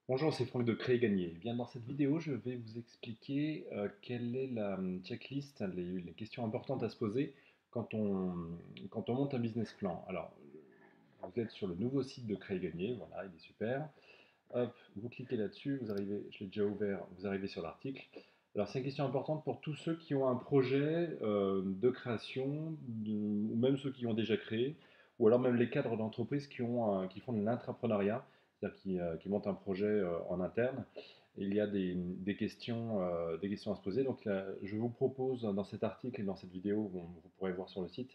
Bonjour, c'est Franck de Créer Gagner. Eh bien, dans cette vidéo, je vais vous expliquer quelle est la checklist, les questions importantes à se poser quand on, quand on monte un business plan. Alors, vous êtes sur le nouveau site de Créer Gagner, voilà, il est super. Hop, vous cliquez là-dessus, vous arrivez, je l'ai déjà ouvert, vous arrivez sur l'article. Alors, c'est une question importante pour tous ceux qui ont un projet de création, ou même ceux qui ont déjà créé, ou alors même les cadres d'entreprise qui font de l'intrapreneuriat, c'est-à-dire qui montent un projet en interne. Et il y a des questions à se poser. Donc, là, je vous propose dans cet article et dans cette vidéo, vous pourrez voir sur le site,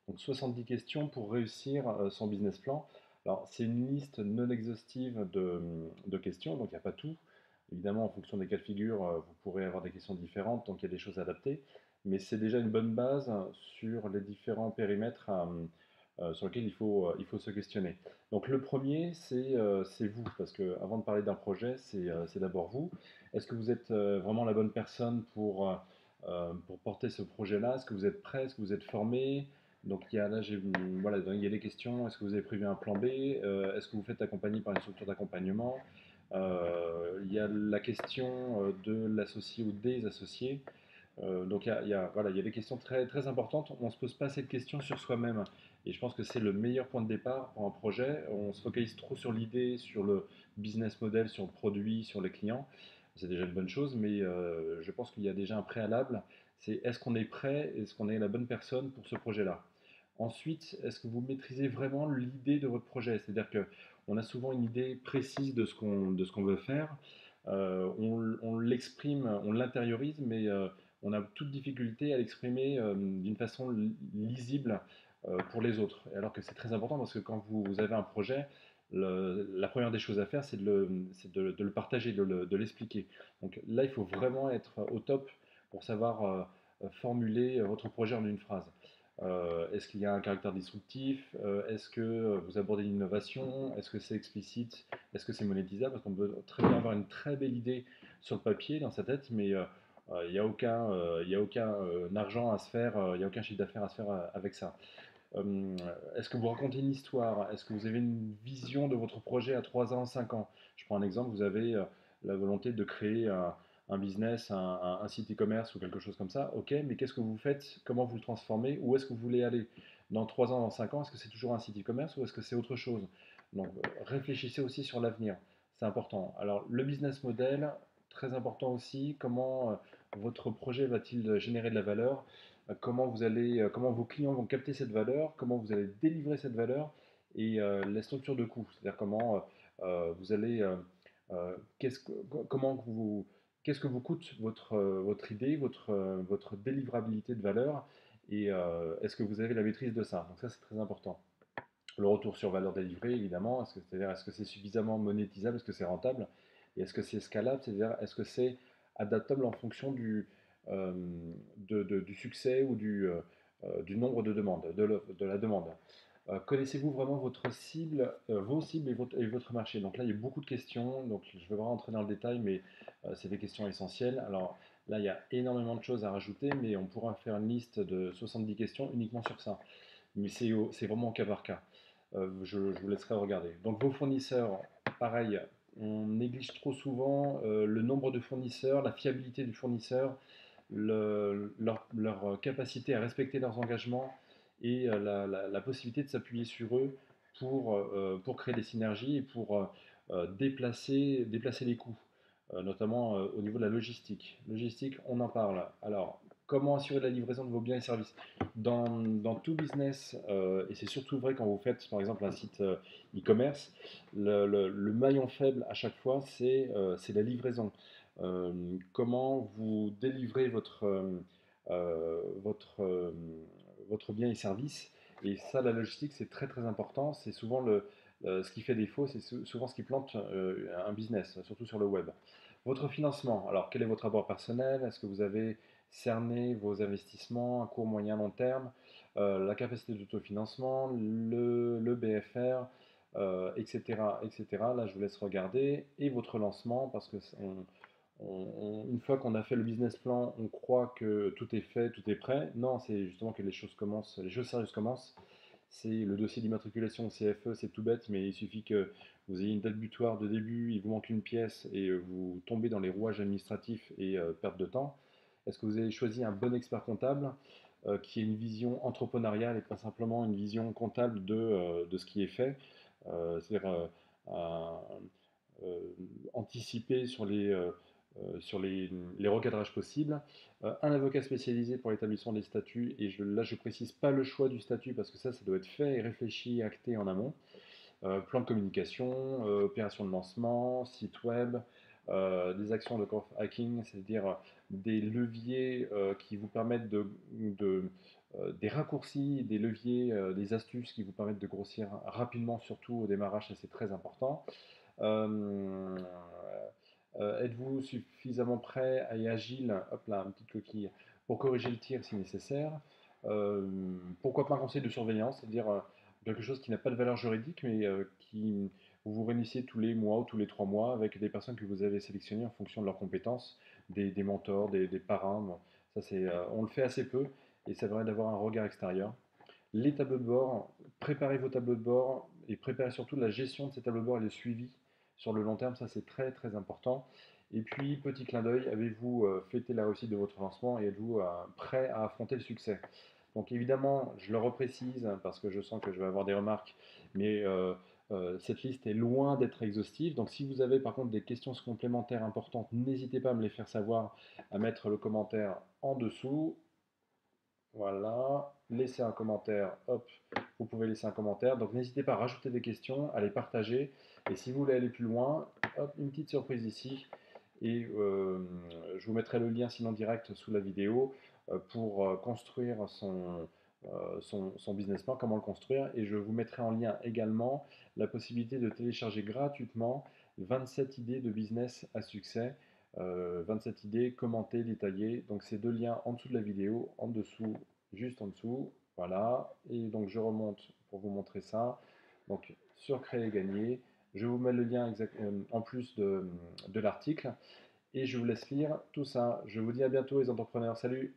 donc 70 questions pour réussir son business plan. Alors, c'est une liste non exhaustive de questions, donc il n'y a pas tout. Évidemment, en fonction des cas de figure, vous pourrez avoir des questions différentes, donc il y a des choses adaptées. Mais c'est déjà une bonne base sur les différents périmètres sur lesquels il faut se questionner. Donc le premier, c'est vous, parce que avant de parler d'un projet, c'est d'abord vous. Est-ce que vous êtes vraiment la bonne personne pour porter ce projet-là? Est-ce que vous êtes prêt? Est-ce que vous êtes formé? Donc voilà, il y a des questions. Est-ce que vous avez prévu un plan B? Est-ce que vous faites accompagner par une structure d'accompagnement? Il y a la question de l'associé ou des associés. Donc voilà, il y a des questions très, très importantes. On ne se pose pas cette question sur soi-même. Et je pense que c'est le meilleur point de départ pour un projet. On se focalise trop sur l'idée, sur le business model, sur le produit, sur les clients. C'est déjà une bonne chose, mais je pense qu'il y a déjà un préalable. C'est est-ce qu'on est prêt, est-ce qu'on est la bonne personne pour ce projet-là? Ensuite, est-ce que vous maîtrisez vraiment l'idée de votre projet? C'est-à-dire qu'on a souvent une idée précise de ce qu'on veut faire. On l'exprime, on l'intériorise, mais on a toute difficulté à l'exprimer d'une façon lisible pour les autres. Alors que c'est très important parce que quand vous avez un projet, la première des choses à faire, c'est de le partager, de l'expliquer. Donc là, il faut vraiment être au top pour savoir formuler votre projet en une phrase. Est-ce qu'il y a un caractère disruptif? Est-ce que vous abordez l'innovation? Est-ce que c'est explicite? Est-ce que c'est monétisable? Parce qu'on peut très bien avoir une très belle idée sur le papier, dans sa tête, mais il n'y a il y a aucun argent à se faire, il n'y a aucun chiffre d'affaires à se faire avec ça. Euh, Est-ce que vous racontez une histoire? Est-ce que vous avez une vision de votre projet à 3 ans, 5 ans? Je prends un exemple, vous avez la volonté de créer un business, un site e-commerce ou quelque chose comme ça. Ok, mais qu'est-ce que vous faites? Comment vous le transformez? Où est-ce que vous voulez aller? Dans 3 ans, dans 5 ans, est-ce que c'est toujours un site e-commerce ou est-ce que c'est autre chose? Donc réfléchissez aussi sur l'avenir, c'est important. Alors le business model, très important aussi, comment votre projet va-t-il générer de la valeur? Comment vos clients vont capter cette valeur, comment vous allez délivrer cette valeur et la structure de coût, c'est-à-dire comment vous allez, qu'est-ce que, comment vous, qu'est-ce que vous coûte votre idée, votre délivrabilité de valeur et est-ce que vous avez la maîtrise de ça? Donc ça c'est très important. Le retour sur valeur délivrée, évidemment, c'est-à-dire est-ce que c'est suffisamment monétisable, est-ce que c'est rentable, et est-ce que c'est scalable, c'est-à-dire est-ce que c'est adaptable en fonction euh, du succès ou du nombre de demandes, de la demande. Connaissez-vous vraiment votre cible, vos cibles et votre marché? Donc là, il y a beaucoup de questions, donc je vais vraiment rentrer dans le détail, mais c'est des questions essentielles. Alors là, il y a énormément de choses à rajouter, mais on pourra faire une liste de 70 questions uniquement sur ça. Mais c'est vraiment au cas par cas. Je vous laisserai regarder. Donc vos fournisseurs, pareil, on néglige trop souvent le nombre de fournisseurs, la fiabilité du fournisseur, leur capacité à respecter leurs engagements et la possibilité de s'appuyer sur eux pour créer des synergies et pour déplacer les coûts, notamment au niveau de la logistique. Logistique, on en parle. Alors, comment assurer la livraison de vos biens et services? Dans tout business, et c'est surtout vrai quand vous faites par exemple un site e-commerce, le maillon faible à chaque fois, c'est la livraison. Comment vous délivrez votre, votre bien et service. Et ça, la logistique, c'est très très important. C'est souvent ce qui fait défaut, c'est souvent ce qui plante un business, surtout sur le web. Votre financement, alors quel est votre apport personnel? Est-ce que vous avez cerné vos investissements à court, moyen, long terme? La capacité d'autofinancement, le BFR, etc., etc. Là, je vous laisse regarder. Et votre lancement, parce que une fois qu'on a fait le business plan, on croit que tout est fait, tout est prêt. Non, c'est justement que les choses commencent, les choses sérieuses commencent. c'est le dossier d'immatriculation CFE, c'est tout bête, mais il suffit que vous ayez une date butoir de début, il vous manque une pièce et vous tombez dans les rouages administratifs et perte de temps. Est-ce que vous avez choisi un bon expert comptable qui ait une vision entrepreneuriale et pas simplement une vision comptable de ce qui est fait, c'est-à-dire euh, anticiper sur les recadrages possibles, un avocat spécialisé pour l'établissement des statuts, et là je précise pas le choix du statut parce que ça doit être fait et réfléchi et acté en amont, plan de communication, opération de lancement, site web, des actions de growth hacking, c'est-à-dire des leviers qui vous permettent des raccourcis, des leviers, des astuces qui vous permettent de grossir rapidement, surtout au démarrage, ça c'est très important. Euh, Êtes-vous suffisamment prêt et agile, hop là, une petite coquille, pour corriger le tir si nécessaire? Euh, Pourquoi pas un conseil de surveillance, c'est-à-dire quelque chose qui n'a pas de valeur juridique, mais qui vous vous réunissez tous les mois ou tous les 3 mois avec des personnes que vous avez sélectionnées en fonction de leurs compétences, des mentors, des parrains. Bon, ça on le fait assez peu et ça permet d'avoir un regard extérieur. Les tableaux de bord, préparez vos tableaux de bord et préparez surtout la gestion de ces tableaux de bord et le suivi sur le long terme, ça c'est très très important. Et puis, petit clin d'œil, avez-vous fêté la réussite de votre lancement et êtes-vous prêt à affronter le succès? Donc évidemment, je le reprécise parce que je sens que je vais avoir des remarques, mais cette liste est loin d'être exhaustive. Donc si vous avez par contre des questions complémentaires importantes, n'hésitez pas à me les faire savoir, à mettre le commentaire en dessous. Voilà, laissez un commentaire, hop, vous pouvez laisser un commentaire. Donc n'hésitez pas à rajouter des questions, à les partager. Et si vous voulez aller plus loin, hop, une petite surprise ici. Et je vous mettrai le lien sinon direct sous la vidéo pour construire son business plan, comment le construire. Et je vous mettrai en lien également la possibilité de télécharger gratuitement 27 idées de business à succès. 27 idées commentées, détaillées. Donc ces deux liens en dessous de la vidéo, en dessous, juste en dessous. Voilà. Et donc je remonte pour vous montrer ça. Donc sur Créer et Gagner. Je vous mets le lien en plus de l'article et je vous laisse lire tout ça. Je vous dis à bientôt les entrepreneurs. Salut!